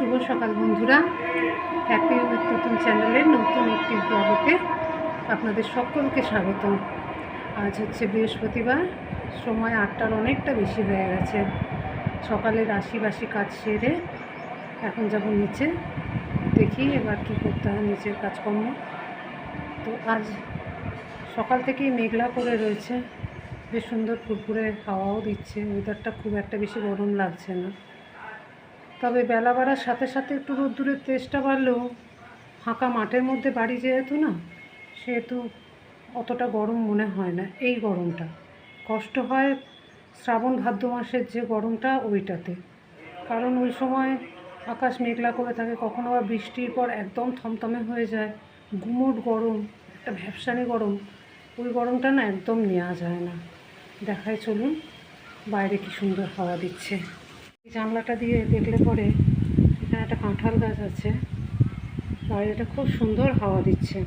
শুভ সকাল বন্ধুরা। Happy with নতুন চ্যানেলের নতুন একটি ব্লগে আপনাদের সকলকে স্বাগত। আজ হচ্ছে বৃহস্পতিবার, সময় 8টার অনেকটা বেশি হয়ে গেছে। সকালের আশিবাসি কাজ সেরে এখন যাব নিচে, দেখি এবার কী করতে হয় নিচের কাজকর্ম। তো আজ সকাল থেকেই মেঘলা করে রয়েছে, বেশ সুন্দর ফুরফুরে হাওয়াও দিচ্ছে, ওয়েদারটা খুব একটা বেশি গরম লাগছে না। তবে বেলা বাড়ার সাথে সাথে একটু রোদ্দুরের তেজটা বাড়লেও ফাঁকা মাঠের মধ্যে বাড়ি যেহেতু না, সেহেতু অতটা গরম মনে হয় না। এই গরমটা কষ্ট হয় শ্রাবণ ভাদ্র মাসের যে গরমটা, ওইটাতে। কারণ ওই সময় আকাশ মেঘলা করে থাকে, কখনো আবার বৃষ্টির পর একদম থমথমে হয়ে যায়, গুমোট গরম, একটা ভ্যাপসানি গরম। ওই গরমটা না একদম নেওয়া যায় না। দেখায় চলুন বাইরে কি সুন্দর হাওয়া দিচ্ছে। জানলাটা দিয়ে দেখলে পরে এখানে একটা কাঁঠাল গাছ আছে, বাইরেটা খুব সুন্দর হাওয়া দিচ্ছে।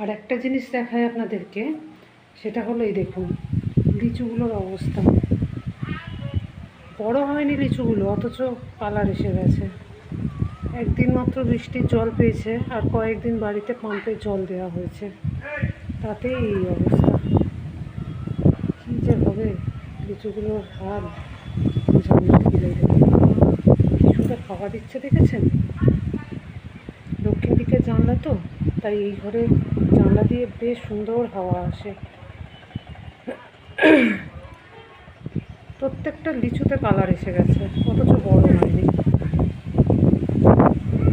আর একটা জিনিস দেখায় আপনাদেরকে, সেটা হলো এই দেখুন লিচুগুলোর অবস্থা। বড় হয়নি লিচুগুলো, অথচ কালার এসে গেছে। একদিন মাত্র বৃষ্টির জল পেয়েছে, আর কয়েকদিন বাড়িতে পাম্পের জল দেওয়া হয়েছে, তাতেই এই অবস্থা। কী যে হবে লিচুগুলোর হাল জানলা খুলে দেবে। কি সুন্দর হাওয়া দিচ্ছে দেখেছেন? দক্ষিণ দিকের জানলা তো, তাই এই ঘরে জানলা দিয়ে বেশ সুন্দর হাওয়া আসে। প্রত্যেকটা লিচুতে কালার এসে গেছে, অথচ বড় হয়নি।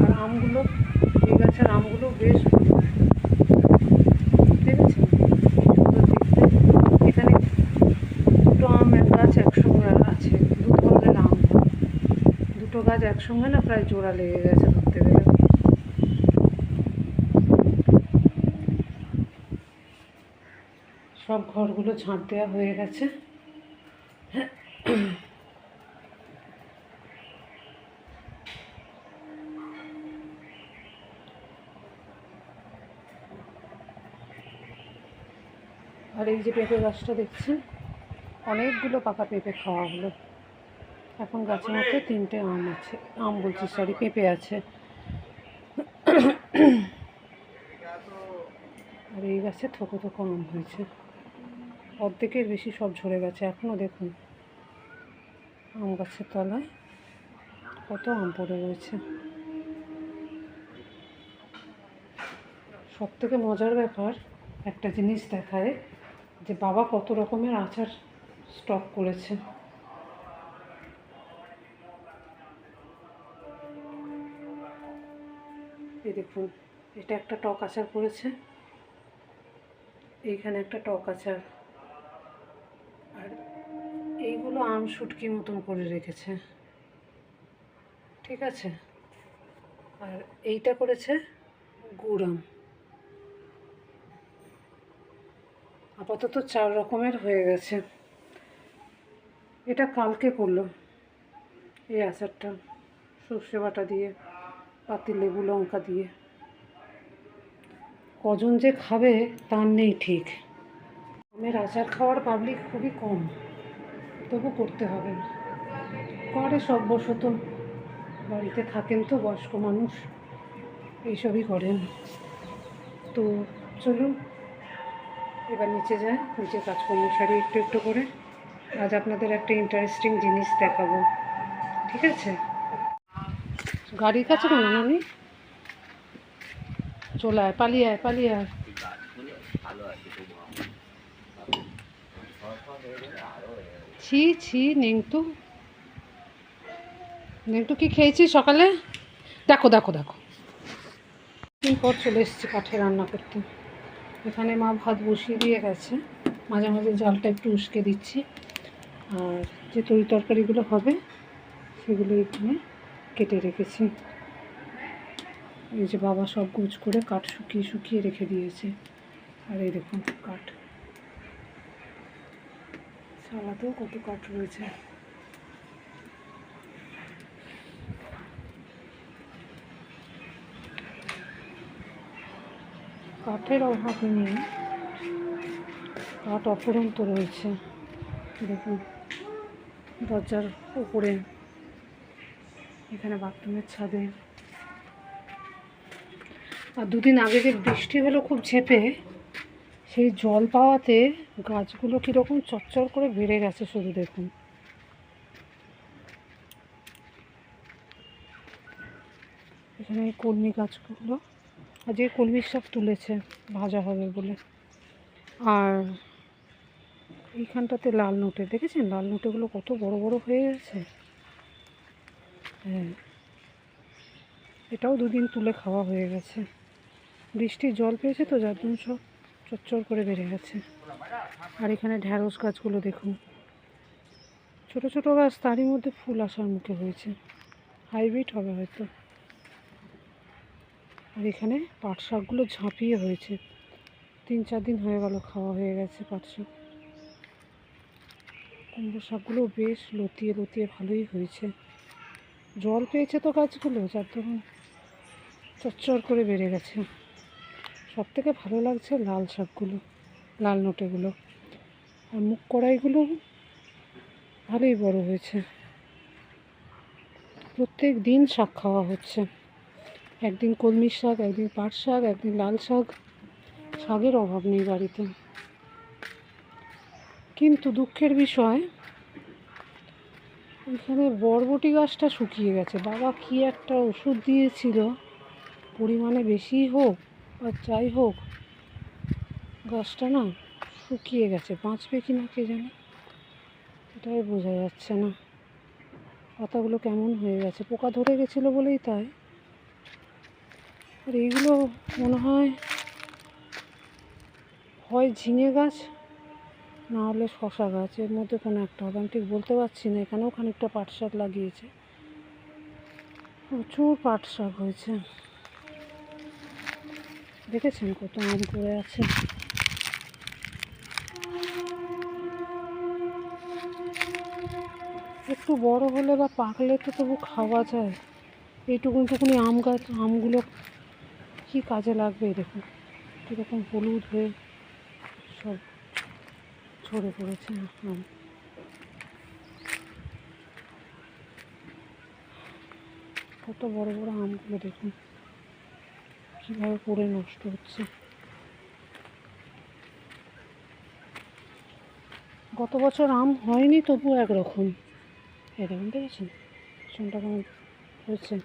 আর আমগুলো, এই গাছের আমগুলো বেশ দেখেছেন সুন্দর দেখতে। এখানে দুটো আমের গাছ একসঙ্গে আছে, দু ধরনের আম হয়। দুটো গাছ একসঙ্গে না প্রায় জোড়া লেগে গেছে ধরতে গেলে। সব ঘরগুলো ঝাঁট দেওয়া হয়ে গেছে। আর এই যে পেঁপে গাছটা দেখছেন, অনেকগুলো পাকা পেঁপে খাওয়া হলো। এখন গাছের মধ্যে 3টে আম আছে, পেঁপে আছে। আর এই গাছে থোকো থোকো আম হয়েছে, অর্ধেকের বেশি সব ঝরে গেছে। এখনও দেখুন আম গাছের তলায় কত আম পড়ে রয়েছে। সব থেকে মজার ব্যাপার, একটা জিনিস দেখায় যে বাবা কত রকমের আচার স্টক করেছে। এই দেখুন, এটা একটা টক আচার করেছে, এইখানে একটা টক আচার, আর এইগুলো আম শুটকি মতন করে রেখেছে, ঠিক আছে। আর এইটা করেছে গুড় আম। আপাতত 4 রকমের হয়ে গেছে। এটা কালকে করলো এই আচারটা, সর্ষে বাটা দিয়ে, পাতি লেবু লঙ্কা দিয়ে। কজন যে খাবে তার নেই ঠিক। আমের আচার খাওয়ার পাবলিক খুবই কম, তবু করতে হবে। করে সব বশত, বাড়িতে থাকেন তো বয়স্ক মানুষ, এইসবই করেন। তো চলুন এবার নিচে যাই, নিচে কাজকর্ম সারি একটু একটু করে। আজ আপনাদের একটা ইন্টারেস্টিং জিনিস দেখাবো, ঠিক আছে? গাড়ির কাছে কেন নামি, চলে আয়, পালিয়ে আয়, পালিয়ে আয়। ছি ছি, নেংটু নেংটু কি খেয়েছিস সকালে? দেখো দেখো দেখো, দিন পর চলে এসেছি কাঠে রান্না করতে। এখানে মা ভাত বসিয়ে দিয়ে গেছে, মাঝে মাঝে জালটা একটু উস্কে দিচ্ছি। আর যে তরকারিগুলো হবে সেগুলো এখানে কেটে রেখেছি। এই যে বাবা সব গোছ করে কাঠ শুকিয়ে শুকিয়ে রেখে দিয়েছে। আর এই দেখুন কাঠ, সালাতেও কত কাঠ রয়েছে। কাঠের অভাব নেই, কাঠ অফুরন্ত রয়েছে। দেখুন দরজার উপরে এখানে বাথরুমের ছাদে। আর দুদিন আগে যে বৃষ্টি হলো খুব ঝেঁপে, সেই জল পাওয়াতে গাছগুলো কীরকম চচ্চর করে বেড়ে গেছে শুধু দেখুন। এখানে এই কলমি গাছগুলো, আজকে কলমির শাক তুলেছে ভাজা হবে বলে। আর এইখানটাতে লাল নোটে, দেখেছেন লাল নোটেগুলো কত বড় বড় হয়ে গেছে। হ্যাঁ, এটাও দুদিন তুলে খাওয়া হয়ে গেছে। বৃষ্টির জল পেয়েছে তো, যার জন্য সব চচ্চর করে বেড়ে গেছে। আর এখানে ঢ্যাঁড়স গাছগুলো দেখুন, ছোট ছোট গাছ, তারই মধ্যে ফুল আসার মুখে হয়েছে, হাইব্রিড হবে হয়তো। আর এখানে পাট শাকগুলো ঝাঁপিয়ে হয়েছে, 3-4 দিন হয়ে গেল খাওয়া হয়ে গেছে পাট শাক। কুমড়ো শাকগুলো বেশ লতিয়ে লতিয়ে ভালোই হয়েছে, জল পেয়েছে তো গাছগুলো, যার ধরুন চচ্চর করে বেড়ে গেছে। সব থেকে ভালো লাগছে লাল শাকগুলো, লাল নোটেগুলো। আর মুগ কড়াইগুলো ভালোই বড় হয়েছে। প্রত্যেক দিন শাক খাওয়া হচ্ছে, একদিন কলমির শাক, একদিন পাট শাক, একদিন লাল শাক। শাকের অভাব নেই বাড়িতে। কিন্তু দুঃখের বিষয়, এখানে বরবটি গাছটা শুকিয়ে গেছে। বাবা কি একটা ওষুধ দিয়েছিল, পরিমাণে বেশি হোক আর যাই হোক, গাছটা না শুকিয়ে গেছে। বাঁচবে কি না কে জানে, এটাই বোঝা যাচ্ছে না। পাতাগুলো কেমন হয়ে গেছে, পোকা ধরে গেছিলো বলেই তাই। আর এইগুলো মনে হয় হয় ঝিঙে গাছ, না হলে শশা গাছ, এর মধ্যে কোনো একটা হবে, আমি ঠিক বলতে পারছি না। এখানেও খানিকটা পাট শাক লাগিয়েছে, প্রচুর পাট শাক হয়েছে। দেখেছেন কত আম পড়ে আছে। একটু বড় হলে বা পাকলে তো তবু খাওয়া যায়। এইটুকুনি আম গাছ, আমগুলো কি কাজে লাগবে দেখুন, কীরকম হলুদ হয়ে সব ঝরে পড়েছে আম। কত বড় বড় আমগুলো দেখুন কীভাবে পড়ে নষ্ট হচ্ছে। গত বছর আম হয়নি, তবু একরকম। এরকম দেখেছেন ভীষণটা কেমন হয়েছে।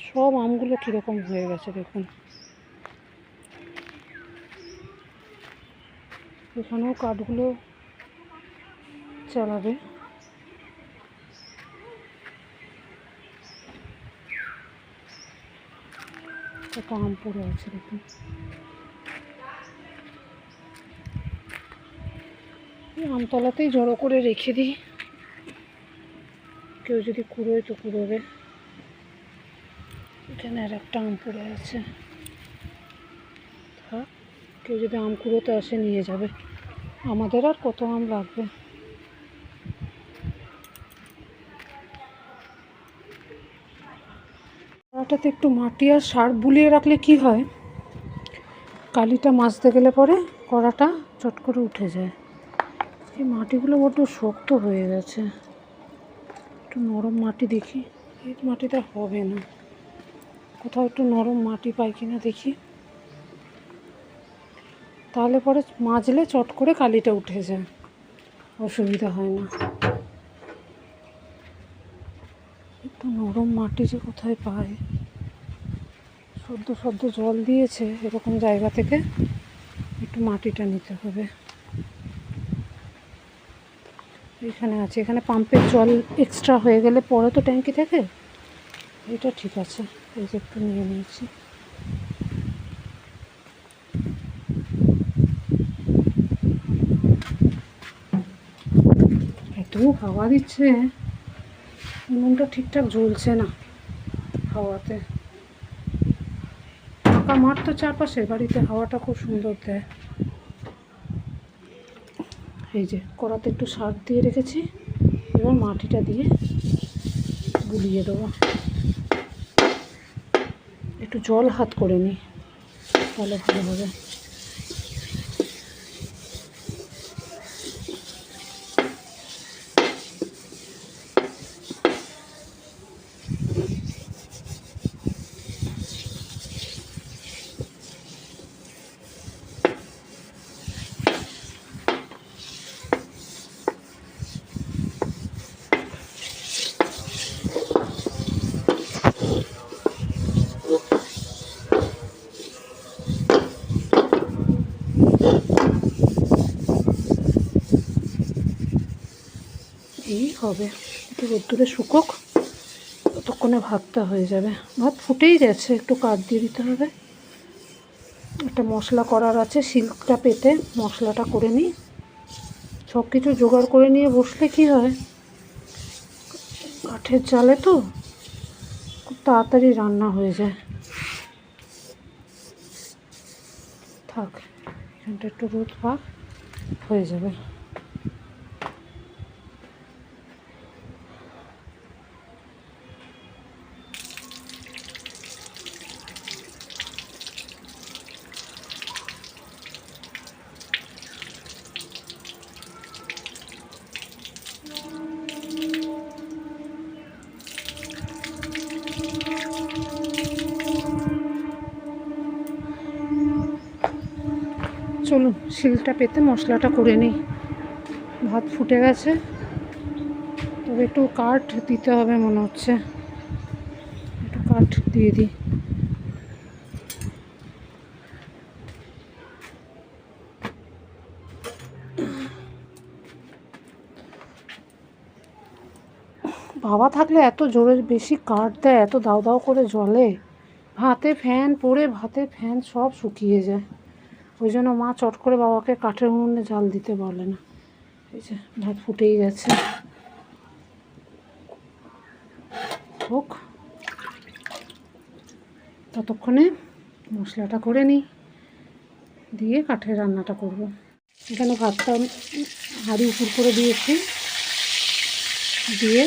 সব আমগুলো কীরকম হয়ে গেছে দেখুন। এখানেও কাঠগুলো চালাবে। কত আম পড়ে আছে দেখুন। আমতলাতেই জড়ো করে রেখে দিই, কেউ যদি কুড়োয় তো কুড়োবে। এখানে আর একটা আম পড়ে আছে, হ্যাঁ কেউ যদি আম কুড়োতে আসে নিয়ে যাবে, আমাদের আর কত আম লাগবে। কড়াটাতে একটু মাটি আর সার বুলিয়ে রাখলে কি হয়, কালিটা মাজতে গেলে পরে কড়াটা চট করে উঠে যায়। এই মাটিগুলো বড্ড শক্ত হয়ে গেছে, একটু নরম মাটি দেখি। এই মাটিটা হবে না, কোথাও একটু নরম মাটি পাই কিনা দেখি, তাহলে পরে মাজলে চট করে কালিটা উঠে যায়, অসুবিধা হয় না। একটু নরম মাটি যে কোথায় পায়, সদ্য সদ্য জল দিয়েছে এরকম জায়গা থেকে একটু মাটিটা নিতে হবে। এখানে আছে, এখানে পাম্পের জল এক্সট্রা হয়ে গেলে পরে তো ট্যাঙ্কি থেকে, এটা ঠিক আছে। এই যে একটু নিয়ে নিয়েছি। এত হাওয়া দিচ্ছে, উনুনটা ঠিকঠাক জ্বলছে না হাওয়াতে। ফাঁকা মাঠ তো চারপাশে, বাড়িতে হাওয়াটা খুব সুন্দর দেয়। এই যে কড়াতে একটু সার দিয়ে রেখেছি, এবার মাটিটা দিয়ে বুলিয়ে দেবো। একটু জল হাত করে নিই, তাহলে ভালো হবে। এই হবে, একটু রোদ্দুরে শুকোক, ততক্ষণে ভাতটা হয়ে যাবে। ভাত ফুটেই গেছে, একটু কাঠ দিয়ে দিতে হবে। একটা মশলা করার আছে, শিলটা পেতে মশলাটা করে নিই। সব কিছু জোগাড় করে নিয়ে বসলে কি হয়, কাঠের জালে তো খুব তাড়াতাড়ি রান্না হয়ে যায়। থাক, এখানটা একটু রোদ পাক, হয়ে যাবে। চলুন শিলটা পেতে মশলাটা করে নিই। ভাত ফুটে গেছে, তবে একটু কাঠ দিতে হবে মনে হচ্ছে, একটু কাঠ দিয়ে দিই। বাবা থাকলে এত জোরে বেশি কাঠ দেয়, এত দাও দাও করে জ্বলে, ভাতে ফ্যান পড়ে ভাতে ফ্যান সব শুকিয়ে যায়। ওই জন্য মা চট করে বাবাকে কাঠের উনুনে জাল দিতে বলে না। এই যে ভাত ফুটেই গেছে, হোক, ততক্ষণে মশলাটা করে নিই, দিয়ে কাঠের রান্নাটা করব। এখানে ভাতটা হাঁড়ি উপর করে দিয়েছি, দিয়ে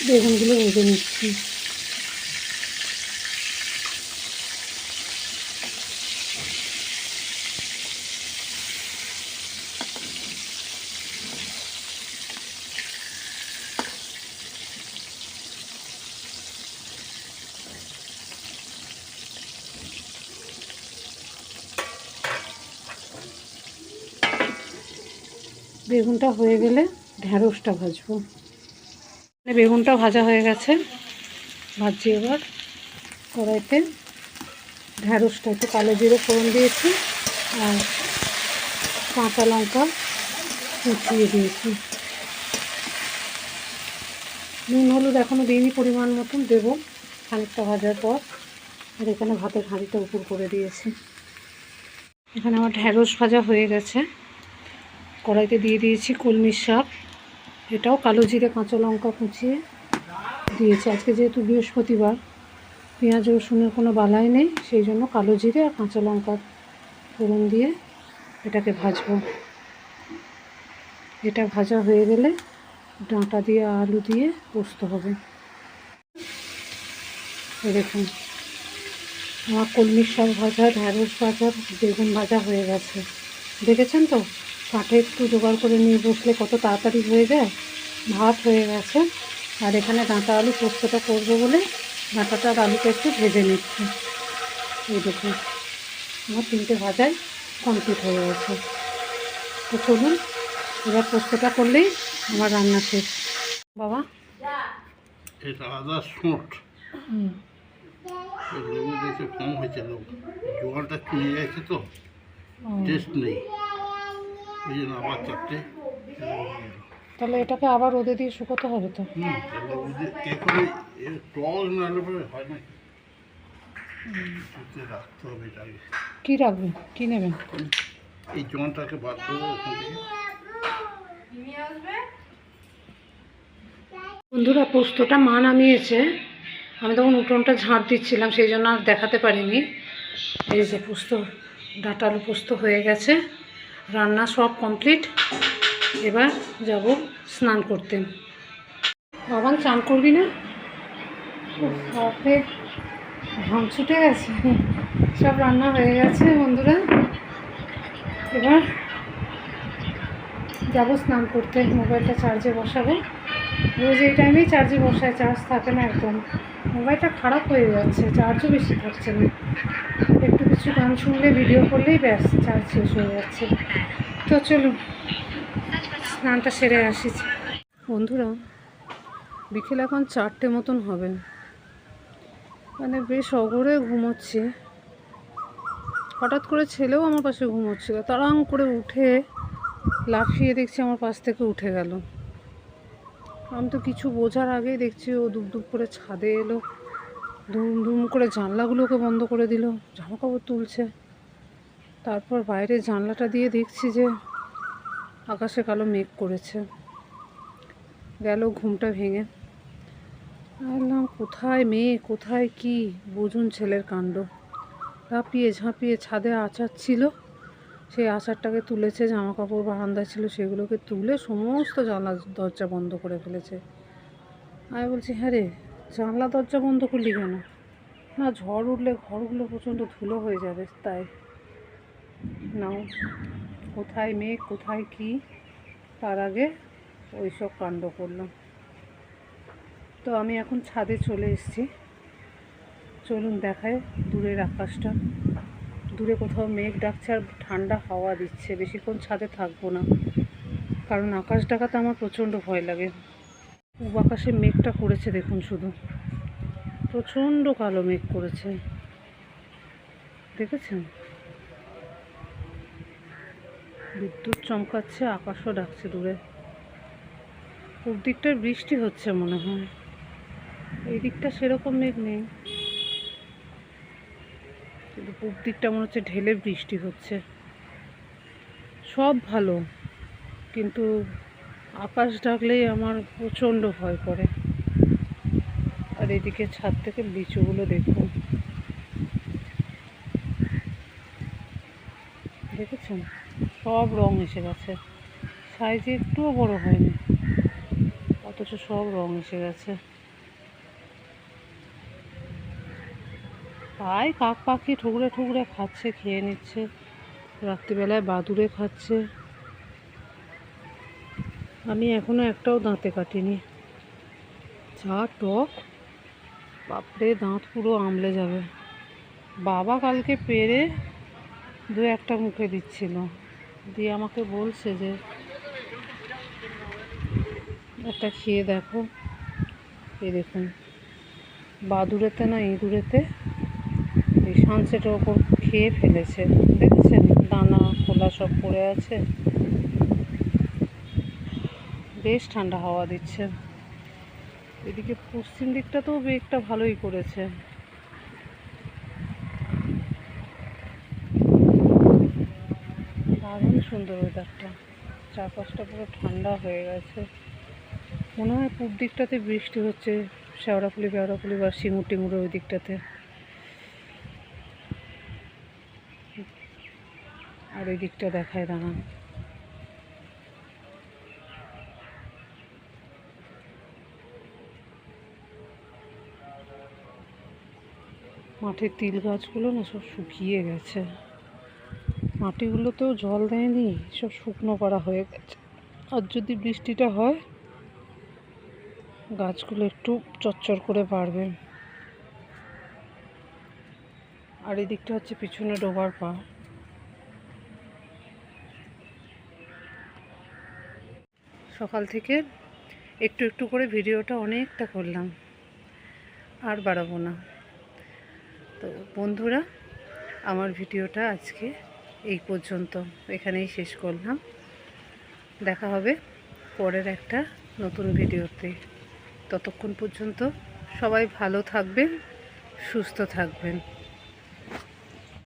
বেগুনগুলো ভেজে নিচ্ছি। বেগুনটা হয়ে গেলে ঢ্যাঁড়সটা ভাজবো। বেগুনটা ভাজা হয়ে গেছে, ভাজছি এবার কড়াইতে। ঢ্যাঁড়সটা একটু কালো জিরে ফোড়ন দিয়েছি, আর কাঁচা লঙ্কা কুচিয়ে দিয়েছি। নুন হলুদ এখনও দিইনি, পরিমাণ মতন দেবো খানিকটা ভাজার পর। আর এখানে ভাতের হাঁড়িটা উপর করে দিয়েছি। এখানে আমার ঢ্যাঁড়স ভাজা হয়ে গেছে, কড়াইতে দিয়ে দিয়েছি কলমির শাক, এটাও কালো জিরে কাঁচা লঙ্কা কুচিয়ে দিয়েছি। আজকে যেহেতু বৃহস্পতিবার, পেঁয়াজ রসুনের কোনো বালাই নেই, সেই জন্য কালো জিরে আর কাঁচা লঙ্কা ফোড়ন দিয়ে এটাকে ভাজবো। এটা ভাজা হয়ে গেলে ডাঁটা দিয়ে আলু দিয়ে পোস্ত হবে। দেখুন আমার কলমির শাক ভাজা, ঢ্যাঁড়স ভাজা, বেগুন ভাজা হয়ে গেছে। দেখেছেন তো, কাঠে একটু জোগাড় করে নিয়ে বসলে কত তাড়াতাড়ি হয়ে যায়। ভাত হয়ে গেছে, আর এখানে ডাঁটা আলু পোস্তটা করবো বলে ডাঁটাটা আর আলুটা একটু ভেজে নিচ্ছি। এই দেখুন আমার 3টে ভাজাই কমপ্লিট হয়ে গেছে। তো চলুন এবার পোস্তটা করলেই আমার রান্না শেষ। বাবা এটা আদা সোঁট লেবু দিয়েছে, কম হয়েছে লেবু, জলটা চুয়ে গেছে তো, টেস্ট নেই, ওই জন্য আবার 4টে। তাহলে এটাকে আবার রোদে দিয়ে শুকোতে হবে তো। লেবু দিয়ে এখানে টক না হলে পরে হয় না, রাখতে হবে এটাকে। কী রাখবেন, কী নেবেন? এই জলটাকে বাদ করবো ওখান থেকে। বন্ধুরা পোস্তটা মা নামিয়েছে, আমি তখন উঠোনটা ঝাঁট দিচ্ছিলাম, সেই জন্য আর দেখাতে পারিনি। এই যে পোস্ত, ডাঁটা আলু পোস্ত হয়ে গেছে, রান্না সব কমপ্লিট। এবার যাব স্নান করতে। বাবান চান করবি না? বাপরে ঘাম ছুটে গেছে। সব রান্না হয়ে গেছে বন্ধুরা, এবার যাব স্নান করতে। মোবাইলটা চার্জে বসাবো, রোজ এই টাইমেই চার্জে বসায়, চার্জ থাকে না একদম। মোবাইলটা খারাপ হয়ে যাচ্ছে, চার্জও বেশি থাকছে না। একটু কিছু গান শুনলে, ভিডিও করলেই ব্যাস চার্জ শেষ হয়ে যাচ্ছে। তো চলুন স্নানটা সেরে আসি। বন্ধুরা বিকেল এখন 4টে মতন হবে, মানে বেশ অগরে ঘুমোচ্ছি। হঠাৎ করে ছেলেও আমার পাশে ঘুমোচ্ছিল, তাড়াং করে উঠে লাফিয়ে দেখছি আমার পাশ থেকে উঠে গেল। আমি তো কিছু বোঝার আগেই দেখছি ও দুপ দুপ করে ছাদে এলো, ধুম ধুম করে জানলাগুলোকে বন্ধ করে দিল, জামাকাপড় তুলছে। তারপর বাইরে জানলাটা দিয়ে দেখছি যে আকাশে কালো মেঘ করেছে। গেল ঘুমটা ভেঙে। বললাম কোথায় মেয়ে কোথায় কি, বুঝুন ছেলের কাণ্ড। লাফিয়ে ঝাঁপিয়ে ছাদে আচার ছিল, সেই আচারটাকে তুলেছে, জামা কাপড় বারান্দায় ছিল সেগুলোকে তুলে সমস্ত জানলা দরজা বন্ধ করে ফেলেছে। আমি বলছি হ্যাঁ রে, জানলা দরজা বন্ধ করলি কেন? না, ঝড় উঠলে ঘরগুলো প্রচণ্ড ধুলো হয়ে যাবে তাই। নাও, কোথায় মেঘ কোথায় কি, তার আগে ওইসব কাণ্ড করলাম। তো আমি এখন ছাদে চলে এসেছি। চলুন দেখায় দূরের আকাশটা। দূরে কোথাও মেঘ ডাকছে আর ঠান্ডা হাওয়া দিচ্ছে। বেশিক্ষণ ছাদে থাকবো না, কারণ আকাশ ডাকাতে আমার প্রচণ্ড ভয় লাগে। পূব আকাশে মেঘটা করেছে দেখুন, শুধু প্রচণ্ড কালো মেঘ করেছে, দেখেছেন? বিদ্যুৎ চমকাচ্ছে, আকাশও ডাকছে দূরে। পূব দিকটার বৃষ্টি হচ্ছে মনে হয়, এই দিকটা সেরকম মেঘ নেই, কিন্তু পূব দিকটা মনে হচ্ছে ঢেলে বৃষ্টি হচ্ছে। সব ভালো, কিন্তু আকাশ ডাকলেই আমার প্রচণ্ড ভয় করে। আর এদিকে ছাদ থেকে লিচুগুলো দেখুন, দেখেছেন? সব রং এসে গেছে, সাইজে একটুও বড় হয়নি, অথচ সব রং এসে গেছে। তাই কাক পাখি ঠুকরে ঠুকরে খাচ্ছে, খেয়ে নিচ্ছে। রাত্রিবেলায় বাদুড়ে খাচ্ছে। আমি এখনো একটাও দাঁতে কাটিনি। যা টক, বাপরে, দাঁত পুরো আমলে যাবে। বাবা কালকে পেরে দু একটা মুখে দিচ্ছিল, দিয়ে আমাকে বলছে যে একটা খেয়ে দেখো। এই দেখুন, বাদুড়েতে না ইঁদুরেতে এই সানসেটের ওপর খেয়ে ফেলেছে, দেখেছেন? দানা খোলা সব পড়ে আছে। বেশ ঠান্ডা হাওয়া দিচ্ছে। এদিকে পশ্চিম দিকটাতেও মেঘটা ভালোই করেছে। দারুণ সুন্দর ওয়েদারটা, চারপাশটা পুরো ঠান্ডা হয়ে গেছে। মনে হয় পূব দিকটাতে বৃষ্টি হচ্ছে, শেওড়াফুলি বেওড়াফুলি বা সিঙ্গুর টিঙ্গুর ওই দিকটাতে। আর ওই দিকটা দেখায় দাঁড়ান, মাঠের তিল গাছগুলো না সব শুকিয়ে গেছে, মাটিগুলোতেও জল দেয়নি, সব শুকনো করা হয়ে গেছে। আর যদি বৃষ্টিটা হয় গাছগুলো একটু চচ্চর করে বাড়বে। আর এই দিকটা হচ্ছে পিছনে ডোবার পা। সকাল থেকে একটু একটু করে ভিডিওটা অনেকটা করলাম, আর বাড়াবো না। তো বন্ধুরা, আমার ভিডিওটা আজকে এই পর্যন্ত, এখানেই শেষ করলাম। দেখা হবে পরের একটা নতুন ভিডিওতে। ততক্ষণ পর্যন্ত সবাই ভালো থাকবেন, সুস্থ থাকবেন।